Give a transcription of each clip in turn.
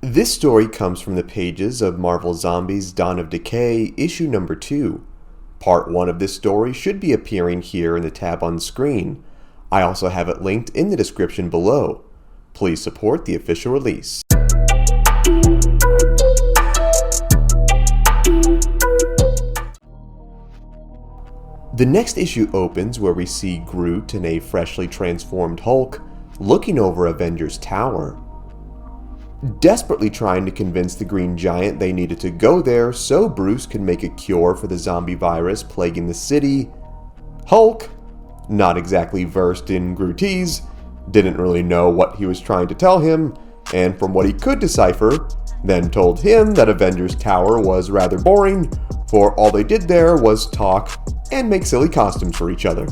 This story comes from the pages of Marvel Zombies Dawn of Decay, issue number 2. Part 1 of this story should be appearing here in the tab on screen. I also have it linked in the description below. Please support the official release. The next issue opens where we see Groot and a freshly transformed Hulk looking over Avengers Tower. Desperately trying to convince the Green Giant they needed to go there so Bruce could make a cure for the zombie virus plaguing the city, Hulk, not exactly versed in Grootese, didn't really know what he was trying to tell him, and from what he could decipher, then told him that Avengers Tower was rather boring, for all they did there was talk and make silly costumes for each other.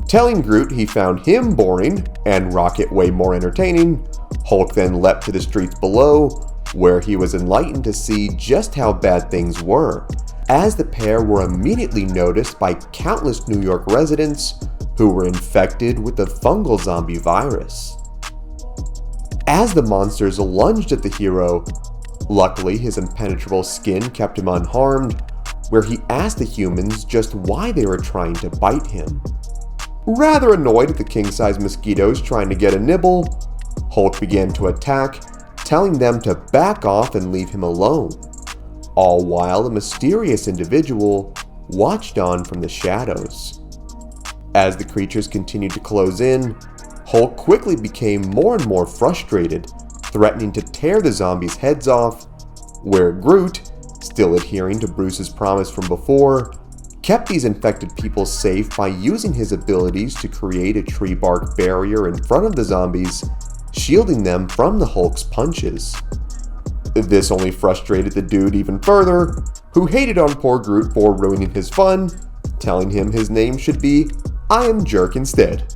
Telling Groot he found him boring and Rocket way more entertaining, Hulk then leapt to the streets below, where he was enlightened to see just how bad things were, as the pair were immediately noticed by countless New York residents who were infected with the fungal zombie virus. As the monsters lunged at the hero, luckily his impenetrable skin kept him unharmed, where he asked the humans just why they were trying to bite him. Rather annoyed at the king-size mosquitoes trying to get a nibble, Hulk began to attack, telling them to back off and leave him alone, all while a mysterious individual watched on from the shadows. As the creatures continued to close in, Hulk quickly became more and more frustrated, threatening to tear the zombies' heads off, where Groot, still adhering to Bruce's promise from before, kept these infected people safe by using his abilities to create a tree bark barrier in front of the zombies, shielding them from the Hulk's punches. This only frustrated the dude even further, who hated on poor Groot for ruining his fun, telling him his name should be I Am Jerk instead.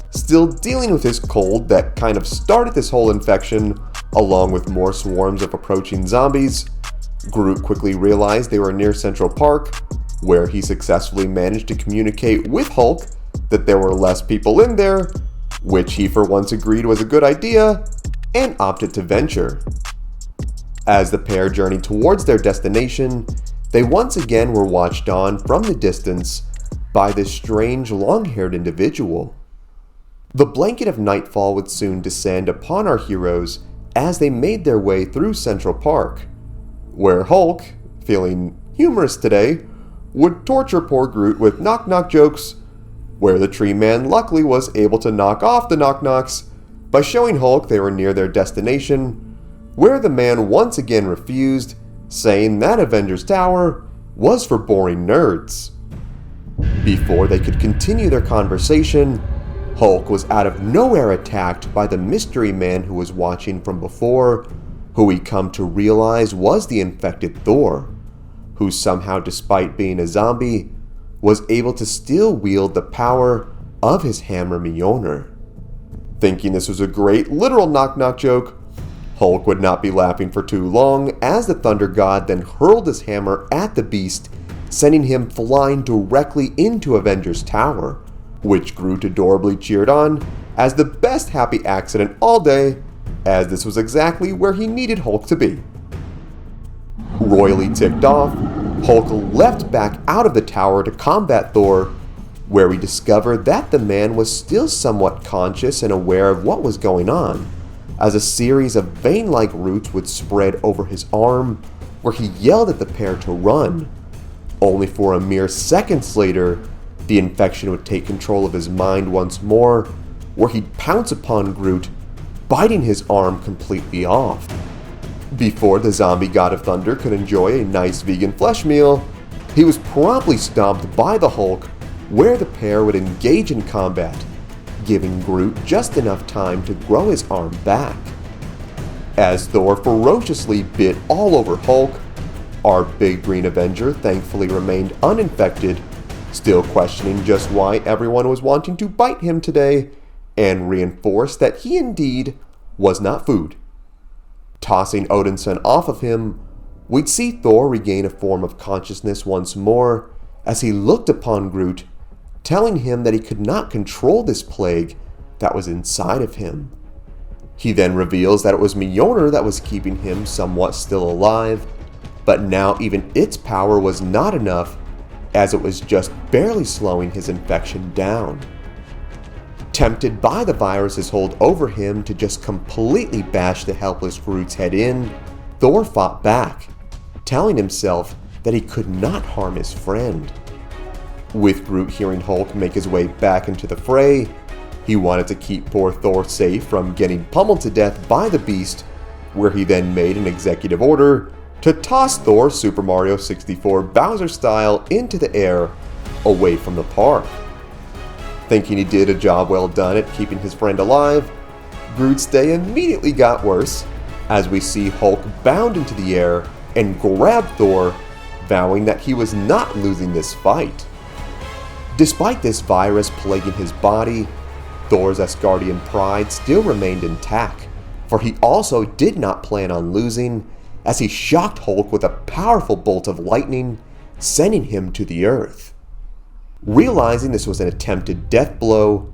Still dealing with his cold that kind of started this whole infection, along with more swarms of approaching zombies, Groot quickly realized they were near Central Park, where he successfully managed to communicate with Hulk that there were less people in there, which he for once agreed was a good idea, and opted to venture. As the pair journeyed towards their destination, they once again were watched on from the distance by this strange long-haired individual. The blanket of nightfall would soon descend upon our heroes as they made their way through Central Park, where Hulk, feeling humorous today, would torture poor Groot with knock-knock jokes, where the tree man luckily was able to knock off the knock-knocks by showing Hulk they were near their destination, where the man once again refused, saying that Avengers Tower was for boring nerds. Before they could continue their conversation, Hulk was out of nowhere attacked by the mystery man who was watching from before, who he come to realize was the infected Thor, who somehow, despite being a zombie, was able to still wield the power of his hammer Mjolnir. Thinking this was a great literal knock-knock joke, Hulk would not be laughing for too long as the Thunder God then hurled his hammer at the beast, sending him flying directly into Avengers Tower, which Groot adorably cheered on as the best happy accident all day, as this was exactly where he needed Hulk to be. Royally ticked off, Hulk leapt back out of the tower to combat Thor, where we discovered that the man was still somewhat conscious and aware of what was going on, as a series of vein-like roots would spread over his arm, where he yelled at the pair to run, only for a mere seconds later, the infection would take control of his mind once more, where he'd pounce upon Groot, biting his arm completely off. Before the zombie god of thunder could enjoy a nice vegan flesh meal, he was promptly stomped by the Hulk, where the pair would engage in combat, giving Groot just enough time to grow his arm back. As Thor ferociously bit all over Hulk, our big green Avenger thankfully remained uninfected, still questioning just why everyone was wanting to bite him today, and reinforced that he indeed was not food. Tossing Odinson off of him, we'd see Thor regain a form of consciousness once more as he looked upon Groot, telling him that he could not control this plague that was inside of him. He then reveals that it was Mjolnir that was keeping him somewhat still alive, but now even its power was not enough, as it was just barely slowing his infection down. Tempted by the virus's hold over him to just completely bash the helpless Groot's head in, Thor fought back, telling himself that he could not harm his friend. With Groot hearing Hulk make his way back into the fray, he wanted to keep poor Thor safe from getting pummeled to death by the beast, where he then made an executive order to toss Thor Super Mario 64 Bowser style into the air away from the park. Thinking he did a job well done at keeping his friend alive, Groot's day immediately got worse as we see Hulk bound into the air and grab Thor, vowing that he was not losing this fight. Despite this virus plaguing his body, Thor's Asgardian pride still remained intact, for he also did not plan on losing, as he shocked Hulk with a powerful bolt of lightning, sending him to the earth. Realizing this was an attempted death blow,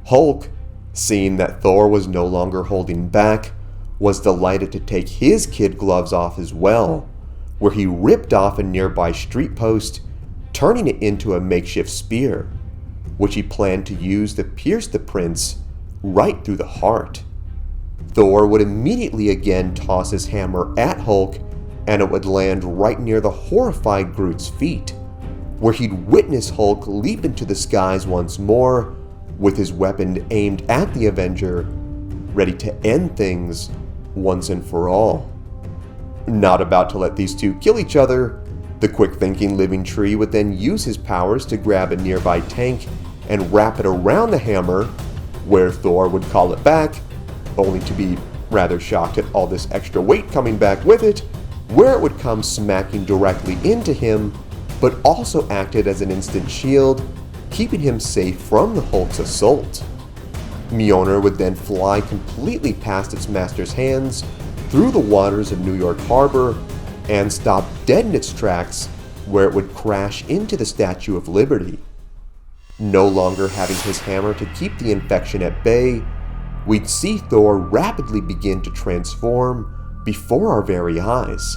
Hulk, seeing that Thor was no longer holding back, was delighted to take his kid gloves off as well, where he ripped off a nearby street post, turning it into a makeshift spear, which he planned to use to pierce the prince right through the heart. Thor would immediately again toss his hammer at Hulk, and it would land right near the horrified Groot's feet, where he'd witness Hulk leap into the skies once more, with his weapon aimed at the Avenger, ready to end things once and for all. Not about to let these two kill each other, the quick-thinking living tree would then use his powers to grab a nearby tank and wrap it around the hammer, where Thor would call it back, only to be rather shocked at all this extra weight coming back with it, where it would come smacking directly into him, but also acted as an instant shield, keeping him safe from the Hulk's assault. Mjolnir would then fly completely past its master's hands, through the waters of New York Harbor, and stop dead in its tracks, where it would crash into the Statue of Liberty. No longer having his hammer to keep the infection at bay, we'd see Thor rapidly begin to transform before our very eyes.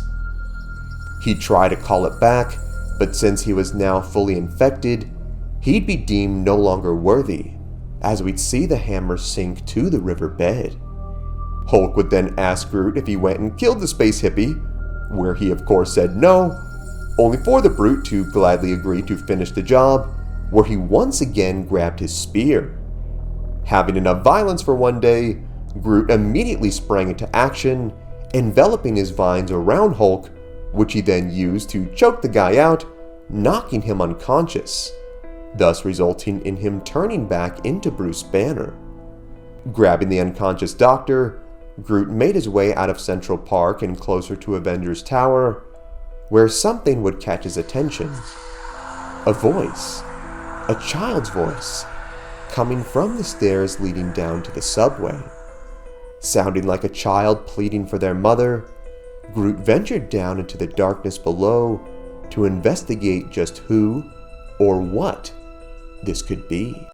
He'd try to call it back, but since he was now fully infected, he'd be deemed no longer worthy, as we'd see the hammer sink to the riverbed. Hulk would then ask Groot if he went and killed the space hippie, where he of course said no, only for the brute to gladly agree to finish the job, where he once again grabbed his spear. Having enough violence for one day, Groot immediately sprang into action, enveloping his vines around Hulk, which he then used to choke the guy out, knocking him unconscious, thus resulting in him turning back into Bruce Banner. Grabbing the unconscious doctor, Groot made his way out of Central Park and closer to Avengers Tower, where something would catch his attention. A voice, a child's voice, coming from the stairs leading down to the subway. Sounding like a child pleading for their mother, Groot ventured down into the darkness below to investigate just who or what this could be.